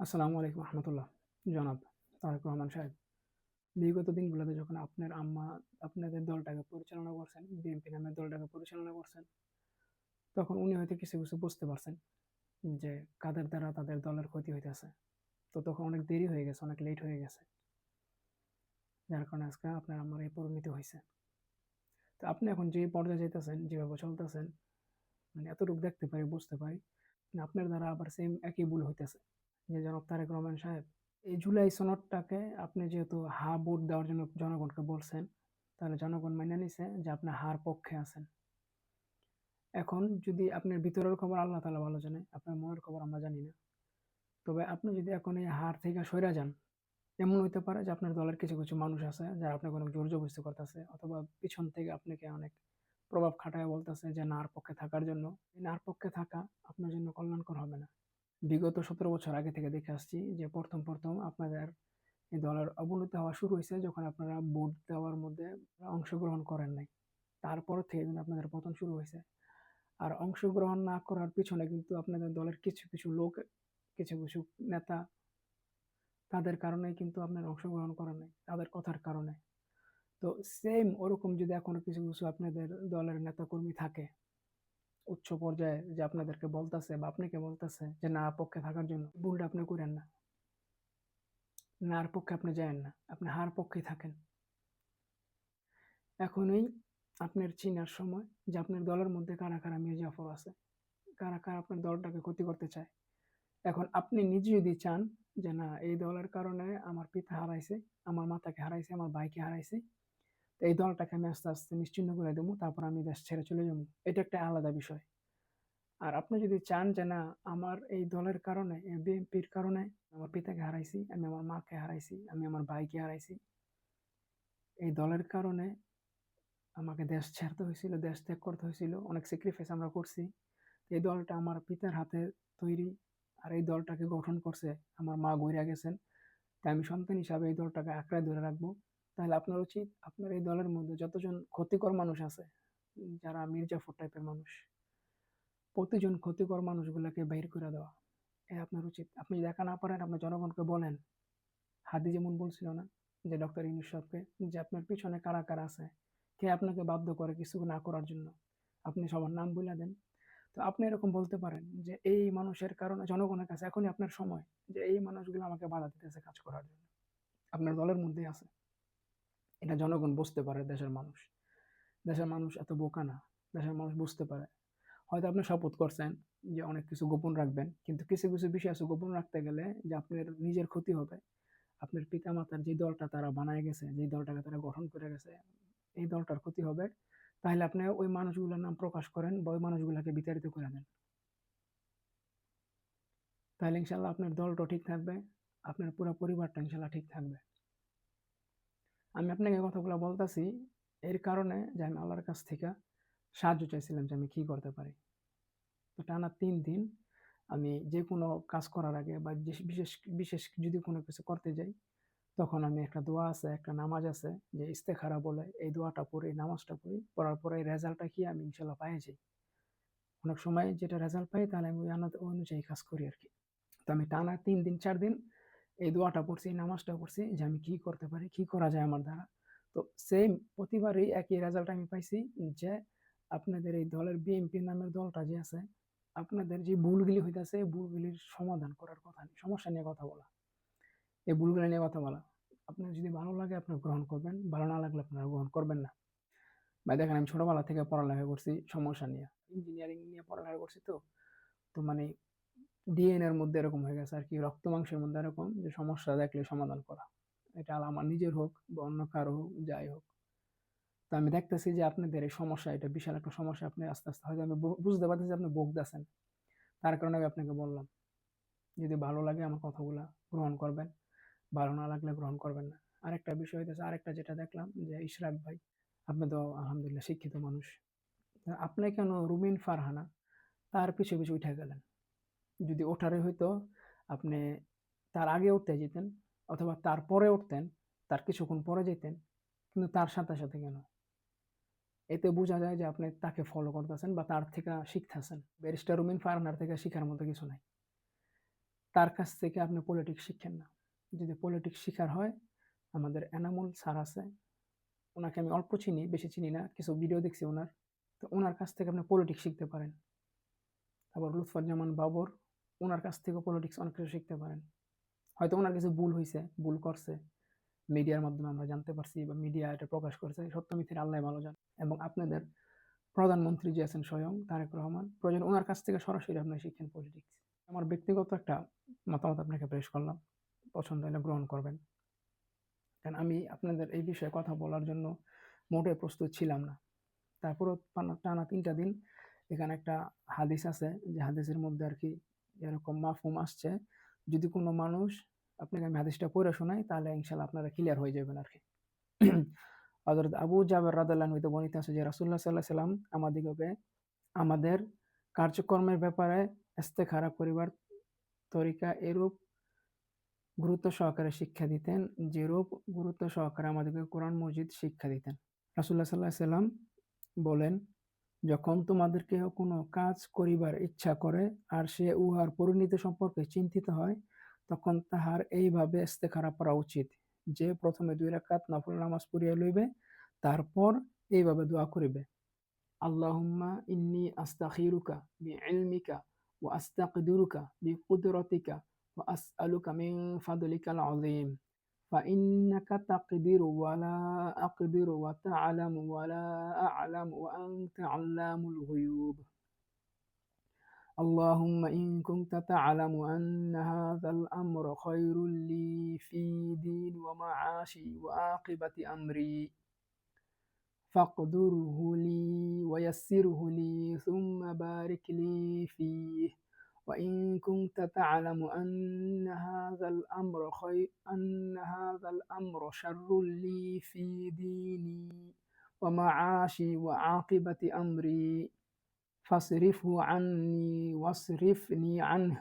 আসসালামু আলাইকুম রহমতুল্লাহ। জনাব তারেক রহমান সাহেব, বিগত দিনগুলোতে যখন আপনার আম্মা আপনাদের দলটাকে পরিচালনা করছেন, বিএনপি নামের দলটাকে পরিচালনা করছেন, তখন উনি হয়তো কিছু কিছু বুঝতে পারছেন যে কাদের দ্বারা তাদের দলের ক্ষতি হইতেছে। তো তখন অনেক দেরি হয়ে গেছে, অনেক লেট হয়ে গেছে, যার কারণে আজকে আপনার আম্মার এই পরিণতি হয়েছে। তো আপনি এখন যে পর্যায়ে যাইতেছেন, যেভাবে চলতেছেন, মানে এতটুকু দেখতে পারি, বুঝতে পারি না আপনার দ্বারা আবার সেম একই ভুল হইতেছে। যে জনাব তারেক রহমান সাহেব, এই জুলাই সনদটাকে আপনি যেহেতু হা ভোট দেওয়ার জন্য জনগণকে বলছেন, তাহলে জনগণ মেনে নিছে যে আপনি হার পক্ষে আছেন। এখন যদি আপনার ভিতরের খবর আল্লাহ তাআলা ভালো জানে, আপনার মনের খবর আমরা জানি না। তবে আপনি যদি এখন এই হার থেকে সইরা যান, এমন হইতে পারে যে আপনার দলের কিছু কিছু মানুষ আছে যারা আপনাকে অনেক জোর জবরদস্তি করতেছে, অথবা পিছন থেকে আপনাকে অনেক প্রভাব খাটায় বলতেছে যে নার পক্ষে থাকার জন্য। এই নার পক্ষে থাকা আপনার জন্য কল্যাণকর হবে না। বিগত 17 বছর আগে থেকে দেখে আসছি যে প্রথম প্রথম আপনাদের এই দলের অবনতি হওয়া শুরু হয়েছে যখন আপনারা ভোট দেওয়ার মধ্যে অংশগ্রহণ করেন নাই। তারপর থেকে কিন্তু আপনাদের পতন শুরু হয়েছে। আর অংশগ্রহণ না করার পিছনে কিন্তু আপনাদের দলের কিছু কিছু লোক, কিছু কিছু নেতা, তাদের কারণে কিন্তু আপনারা অংশগ্রহণ করেন নাই, তাদের কথার কারণে। তো সেম ওরকম যদি এখনো কিছু কিছু আপনাদের দলের নেতা কর্মী থাকে উচ্চ পর্যায়ে, যে আপনাদেরকে বলতেছে বা আপনাকে বলতেছে যে না পক্ষে থাকার জন্য, ভুলটা আপনি করেন না। নার পক্ষে আপনি যায়েন না, আপনি হার পক্ষে থাকেন। এখনই আপনার চিনার সময় যে আপনার দলের মধ্যে কারা কারা মীর জাফর আছে, কারা কারা আপনার দলটাকে ক্ষতি করতে চায়। এখন আপনি নিজে যদি চান যে না এই দলের কারণে আমার পিতা হারাইছে, আমার মাতাকে হারাইছে, আমার ভাইকে হারাইছে, তো এই দলটাকে আমি আস্তে আস্তে নিশ্চিহ্ন করে দেবো, তারপর আমি দেশ ছেড়ে চলে যাবো, এটা একটা আলাদা বিষয়। আর আপনি যদি চান যে না আমার এই দলের কারণে, বিএনপির কারণে আমার পিতাকে হারাইছি, আমি আমার মাকে হারাইছি, আমি আমার ভাইকে হারাইছি, এই দলের কারণে আমাকে দেশ ছাড়তে হয়েছিল, দেশ ত্যাগ করতে হয়েছিল, অনেক স্যাক্রিফাইস আমরা করছি, এই দলটা আমার পিতার হাতে তৈরি, আর এই দলটাকে গঠন করছে আমার মা গইরা গেছেন, তাই আমি সন্তান হিসাবে এই দলটাকে আঁকড়ায় ধরে রাখবো। তাহলে আপনার উচিত আপনার এই দলের মধ্যে যতজন ক্ষতিকর মানুষ আছে, যারা মির্জাফর টাইপের মানুষ, প্রতিজন ক্ষতিকর মানুষগুলোকে বের করে দেওয়া, এ আপনার উচিত। আপনি যদি একা না পারেন আপনি জনগণকে বলেন। হাদি যেমন বলছিল না যে ডক্টর ইউনূস সাহেবকে, যে আপনার পিছনে কারা কারা আছে, কে আপনাকে বাধ্য করে কিছু না করার জন্য, আপনি সবার নাম বলে দেন। তো আপনি এরকম বলতে পারেন যে এই মানুষের কারণে জনগণের কাছে এখনই আপনার সময়, যে এই মানুষগুলো আমাকে বাধা দিতেছে কাজ করার জন্য, আপনার দলের মধ্যেই আছে। এটা জনগণ বুঝতে পারে, দেশের মানুষ, দেশের মানুষ এত বোকা না, দেশের মানুষ বুঝতে পারে। হয়তো আপনি শপথ করছেন যে অনেক কিছু গোপন রাখবেন, কিন্তু কিছু কিছু বিষয় আছে গোপন রাখতে গেলে যে আপনার নিজের ক্ষতি হবে। আপনার পিতামাতার যে দলটা তারা বানায় গেছে, যে দলটাকে তারা গঠন করে গেছে, এই দলটার ক্ষতি হবে। তাহলে আপনি ওই মানুষগুলোর নাম প্রকাশ করেন বা ওই মানুষগুলোকে বিতাড়িত করে দেন। তাহলে ইনশাল্লাহ আপনার দলটা ঠিক থাকবে, আপনার পুরো পরিবারটা ইনশাল্লাহ ঠিক থাকবে। আমি আপনাকে এই কথাগুলো বলতেছি এর কারণে যে আমি আল্লাহর কাছ থেকে সাহায্য চাইছিলাম যে আমি কি করতে পারি। তো টানা 3 দিন আমি যে কোনো কাজ করার আগে বা বিশেষ বিশেষ যদি কোনো কিছু করতে যাই, তখন আমি একটা দোয়া আছে, একটা নামাজ আছে, যে ইস্তেখারা বলে, এই দোয়াটা পড়ি, এই নামাজটা পড়ি, পড়ার পরে এই রেজাল্টটা কি আমি ইনশাল্লাহ পাই যাই। অনেক সময় যেটা রেজাল্ট পাই তাহলে আমি ওই অনুযায়ী কাজ করি আর কি। তো আমি টানা 3 দিন 4 দিন এই দোয়াটা পড়ছি, এই নামাজটা পড়ছি যে আমি কি করতে পারি, কি করা যায় আমার দ্বারা। তো সেম প্রতিবারই একই রেজাল্ট আমি পাইছি, যে আপনাদের এই দলের বিএনপি নামের দলটা যে আছে, আপনাদের যে ভুলগুলি হইতেছে এই ভুলগুলির সমাধান করার কথা, সমস্যা নিয়ে কথা বলা, এই ভুলগুলো নিয়ে কথা বলা। আপনার যদি ভালো লাগে আপনি গ্রহণ করবেন, ভালো না লাগলে আপনারা গ্রহণ করবেন না। ভাই দেখেন আমি ছোটবেলা থেকে পড়ালেখা করছি সমস্যা নিয়ে, ইঞ্জিনিয়ারিং নিয়ে পড়ালেখা করছি। তো তো মানে ডিএনএ এর মধ্যে এরকম হয়ে গেছে আর কি, রক্ত মাংসের মধ্যে এরকম যে সমস্যা দেখলে সমাধান করা, এটা আমার নিজের হোক বা অন্য কারো হোক, যাই হোক। তো আমি দেখতেছি যে আপনাদের এই সমস্যা, এটা বিশাল একটা সমস্যা, আপনি আস্তে আস্তে হয়তো আমি বুঝতে পারতেছি আপনি ভুগতেছেন, তার কারণে আমি আপনাকে বললাম যদি ভালো লাগে আমার কথাগুলা গ্রহণ করবেন, ভালো না লাগলে গ্রহণ করবেন না। আরেকটা বিষয় হইতেছে, আরেকটা যেটা দেখলাম যে ইশরাক ভাই, আপনি তো আলহামদুলিল্লাহ শিক্ষিত মানুষ, আপনি কেন রুমিন ফারহানা তার পিছু পিছু উঠে গেলেন? যদি ওঠারে হইতো আপনি তার আগে উঠতে যেতেন, অথবা তার পরে উঠতেন, তার কিছুক্ষণ পরে যেতেন, কিন্তু তার সাথে সাথে কেন? এতে বোঝা যায় যে আপনি তাকে ফলো করতেছেন বা তার থেকে শিখতেছেন। ব্যারিস্টার রুমিন ফারহানার থেকে শিখার মতো কিছু নাই। তার কাছ থেকে আপনি পলিটিক্স শিখেন না। যদি পলিটিক্স শিখার হয়, আমাদের এনামুল স্যার আছে। ওনাকে আমি অল্প চিনি, বেশি চিনি না। কিছু ভিডিও দেখছি ওনার। তো ওনার কাছ থেকে আপনি পলিটিক্স শিখতে পারেন। তারপর লুৎফুজ্জামান বাবর, ওনার কাছ থেকেও পলিটিক্স অনেক কিছু শিখতে পারেন। হয়তো ওনার কিছু ভুল হইছে, ভুল করছে। মিডিয়ার মাধ্যমে আমরা জানতে পারছি বা মিডিয়া এটা প্রকাশ করেছে। সত্য মিথ্যার আল্লাহই ভালো জানে। এবং আপনাদের প্রধানমন্ত্রী যে আছেন স্বয়ং তারেক রহমান, প্রয়োজন ওনার কাছ থেকে সরাসরি আপনি শিখেন পলিটিক্স। আমার ব্যক্তিগত একটা মতামত আপনাকে পেশ করলাম। পছন্দ হলে গ্রহণ করবেন। কারণ আমি আপনাদের এই বিষয়ে কথা বলার জন্য মোটেই প্রস্তুত ছিলাম না। তারপরও টানা ৩ টা দিন এখানে একটা হাদিস আছে, যে হাদিসের মধ্যে আরকি এরকম মাফহুম আসছে, যদি কোনো মানুষ আপনাকে আমি হাদিসটা পড়ে শোনাই তাহলে ইনশাআল্লাহ আপনারা ক্লিয়ার হয়ে যাবেন আরকি। হযরত আবু জাবের রাদিয়াল্লাহু আনহু হইতে বর্ণিত আছে যে রাসূলুল্লাহ সাল্লাল্লাহু আলাইহি সাল্লাম আমাদিগকে আমাদের কার্যকর্মের ব্যাপারে ইস্তেখারা করিবার তরিকা এরূপ গুরুত্ব সহকারে শিক্ষা দিতেন, যেরূপ গুরুত্ব সহকারে আমাদেরকে কোরআন মজিদ শিক্ষা দিতেন। রাসূলুল্লাহ সাল্লাল্লাহু আলাইহি সাল্লাম বলেন, যখন তোমাদেরকে কোনো কাজ করিবার ইচ্ছা করে আর সে উহার পরিণতি সম্পর্কে চিন্তিত হয়, তখন তাহার এইভাবে ইস্তেখারা করা উচিত যে প্রথমে ২ রাকাত নফল নামাজ পড়িয়া লইবে, তারপর এইভাবে দোয়া করিবে। আল্লাহুম্মা ইন্নী আস্তাখিরুকা বিইলমিকা ওয়া আস্তাকদিরুকা বিকুদরাতিকা ওয়া আসআলুকা মিন ফাদলিকাল আযীম। فإنك تقدر ولا أقدر وتعلم ولا أعلم وأنت علام الغيوب. اللهم إن كنت تعلم أن هذا الأمر خير لي في ديني ومعاشي وعاقبة أمري فاقدره لي ويسره لي ثم بارك لي فيه. وإن كنت تعلم أن هذا الأمر شر لي في ديني ومعاشي وعاقبة أمري فاصرفه عني واصرفني عنه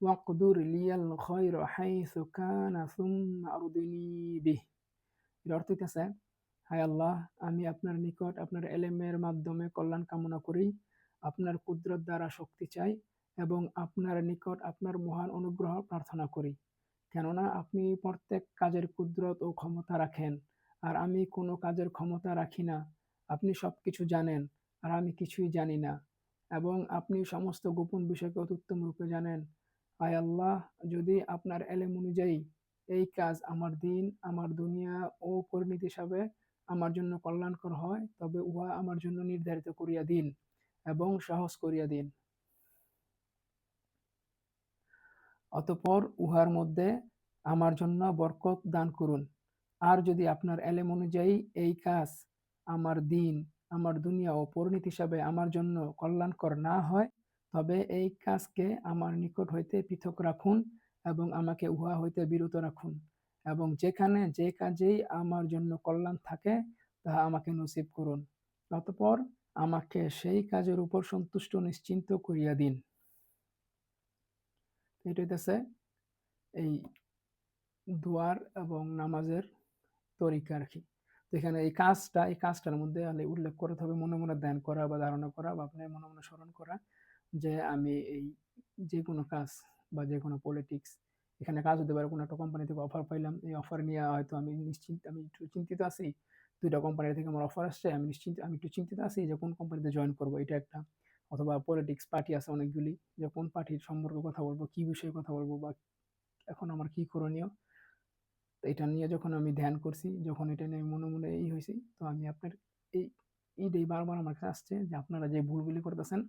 واقدر لي الخير حيث كان ثم أرضني به. এর অর্থ হইতেছে, হায় আল্লাহ, আমি আপনার নিকট আপনার এলেমের মাধ্যমে কল্যাণ কামনা করি, আপনার কুদরত দ্বারা শক্তি চাই এবং আপনার নিকট আপনার মহান অনুগ্রহ প্রার্থনা করি। কেননা আপনি প্রত্যেক কাজের কুদরত ও ক্ষমতা রাখেন, আর আমি কোনো কাজের ক্ষমতা রাখি না। আপনি সবকিছু জানেন, আর আমি কিছুই জানি না, এবং আপনি সমস্ত গোপন বিষয়কে অতি উত্তম রূপে জানেন। হায় আল্লাহ, যদি আপনার এলেম অনুযায়ী এই কাজ আমার দিন, আমার দুনিয়া ও পরিণতি হিসাবে আমার জন্য কল্যাণকর হয়, তবে উহা আমার জন্য নির্ধারিত করিয়া দিন এবং সহজ করিয়া দিন। অতঃপর উহার মধ্যে আমার জন্য বরকত দান করুন। আর যদি আপনার এলেম অনুযায়ী এই কাজ আমার দিন, আমার দুনিয়া ও পরিণতি হিসাবে আমার জন্য কল্যাণকর না হয়, তবে এই কাজকে আমার নিকট হইতে পৃথক রাখুন এবং আমাকে উহা হইতে বিরত রাখুন, এবং যেখানে যে কাজেই আমার জন্য কল্যাণ থাকে তাহা আমাকে নসিব করুন। অতঃপর আমাকে সেই কাজের উপর সন্তুষ্ট নিশ্চিন্ত করিয়া দিন। এটা হইতেছে এই দোয়ার এবং নামাজের তরিকা আরকি। তো এখানে এই কাজটার মধ্যে উল্লেখ করতে হবে মনে, মনে ধ্যান করা বা ধারণা করা বা আপনার মনে, মনে স্মরণ করা যে আমি এই যেকোনো কাজ বা যেকোনো পলিটিক্স, এখানে কাজ হতে পারে, কোনো একটা কোম্পানি থেকে অফার পাইলাম। এই অফার নিয়ে হয়তো আমি একটু চিন্তিত আছি। ২ টা কোম্পানি থেকে আমার অফার আসছে। আমি একটু চিন্তিত আছি যে কোন কোম্পানিতে জয়েন করব, এটা একটা। অথবা পলিটিক্স পার্টি আছে অনেকগুলি, যে কোন পার্টির সম্পর্কে কথা বলব, কি বিষয়ে কথা বলব বা এখন আমার কি করণীয়। এটা নিয়ে যখন আমি ধ্যান করছি, যখন এটা নিয়ে মনে, মনে হইছি, তো আমি আপনার এই এইটাই বারবার আমার কাছে আসছে যে আপনারা যে ভুলগুলি করতেছেন,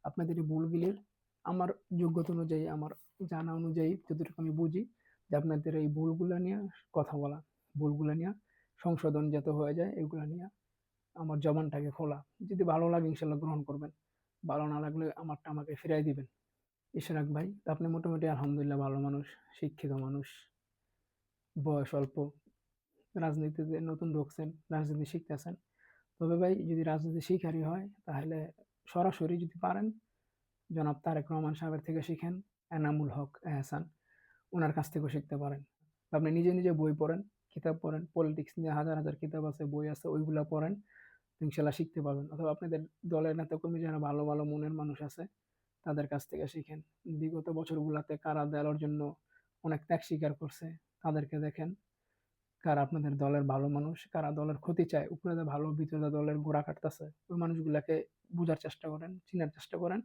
আপনাদের এই ভুলগুলির আমার যোগ্যতা অনুযায়ী, আমার জানা অনুযায়ী যতটুকু আমি বুঝি, যে আপনাদের এই ভুলগুলা নিয়ে কথা বলা, ভুলগুলা নিয়ে সংশোধন যাতে হয়ে যায়, এগুলা নিয়ে আমার জবানটাকে খোলা। যদি ভালো লাগে ইনশাআল্লাহ গ্রহণ করবেন। ভালো না লাগলে আমারটা আমাকে ফিরাই দিবেন। ইশরাক ভাই, আপনি মোটামুটি আলহামদুলিল্লাহ ভালো মানুষ, শিক্ষিত মানুষ, বয়স অল্প, রাজনীতিতে নতুন ঢুকছেন, রাজনীতি শিখতেছেন। তবে ভাই, যদি রাজনীতি শিখারই হয় তাহলে সরাসরি যদি পারেন জনাব তারেক রহমান সাহেবের থেকে শিখেন, এনামুল হক এহসান, ওনার কাছ থেকেও শিখতে পারেন। আপনি নিজে, নিজে বই পড়েন, কিতাব পড়েন, পলিটিক্স নিয়ে হাজার, হাজার কিতাব আছে, বই আছে, ওইগুলা পড়েন। ইনশাআল্লাহ শিখতে পারবেন। অথবা আপনাদের দলের নেতাকর্মী যারা ভালো, ভালো মনের মানুষ আছে, তাদের কাছ থেকে শিখেন। বিগত বছরগুলাতে কারা দেওয়ার জন্য অনেক ত্যাগ স্বীকার করছে, তাদেরকে দেখেন। কারা আপনাদের দলের ভালো মানুষ, কারা দলের ক্ষতি চায়, উপরে যে ভালো ভিতরে দলের গোড়া কাটতেছে, ওই মানুষগুলাকে বুঝার চেষ্টা করেন, চিনার চেষ্টা করেন।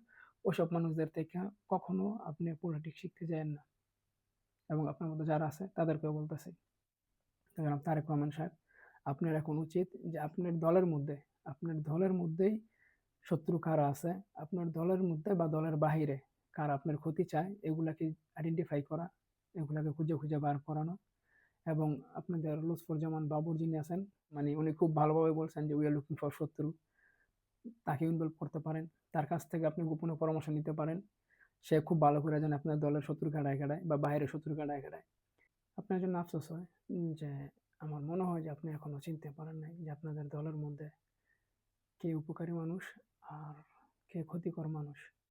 ওইসব মানুষদের থেকে কখনো আপনি পলিটিক্স শিখতে যায়েন না। এবং আপনার মধ্যে যারা আছে তাদেরকেও বলতেছি, জনাব তারেক রহমান সাহেব, আপনার এখন উচিত যে আপনার দলের মধ্যেই শত্রু কারা আছে, আপনার দলের মধ্যে বা দলের বাহিরে কারা আপনার ক্ষতি চায়, এগুলাকে আইডেন্টিফাই করা, এগুলাকে খুঁজে খুঁজে বার করানো। এবং আপনাদের লুৎফুজ্জামান বাবর যিনি আছেন, মানে উনি খুব ভালোভাবে বলছেন যে উই আর লুকিং ফর শত্রু, তাকে ইনভলভ করতে পারেন। তার কাছ থেকে আপনি গোপনে পরামর্শ নিতে পারেন। সে খুব ভালো করে জানে আপনার দলের শত্রু কাড়ায় কাড়ায় বা বাইরের শত্রু কাড়ায় কাড়ায়। আপনার জন্য আফসোস হয় যে আমার মনে হয় যে আপনি এখনো চিনতে পারেন নাই যে আপনাদের দলের মধ্যে কে উপকারী মানুষ আর কে ক্ষতিকর মানুষ।